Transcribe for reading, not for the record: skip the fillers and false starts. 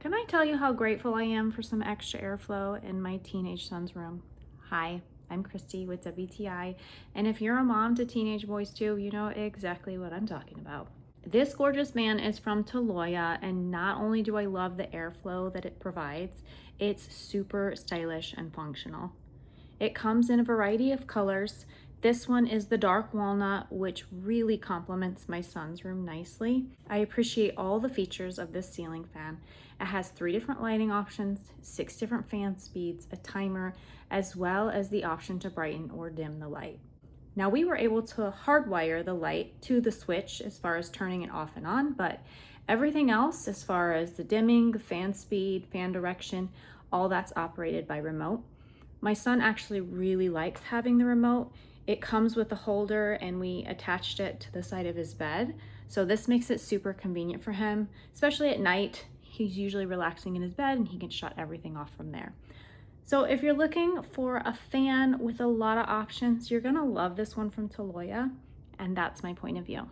Can I tell you how grateful I am for some extra airflow in my teenage son's room? Hi, I'm Christy with WTI, and if you're a mom to teenage boys too, you know exactly what I'm talking about. This gorgeous man is from TALOYA, and not only do I love the airflow that it provides, it's super stylish and functional. It comes in a variety of colors. This one is the dark walnut, which really complements my son's room nicely. I appreciate all the features of this ceiling fan. It has 3 different lighting options, 6 different fan speeds, a timer, as well as the option to brighten or dim the light. Now we were able to hardwire the light to the switch as far as turning it off and on, but everything else as far as the dimming, the fan speed, fan direction, all that's operated by remote. My son actually really likes having the remote. It comes with a holder and we attached it to the side of his bed. So this makes it super convenient for him, especially at night. He's usually relaxing in his bed and he can shut everything off from there. So if you're looking for a fan with a lot of options, you're gonna love this one from TALOYA, and that's my point of view.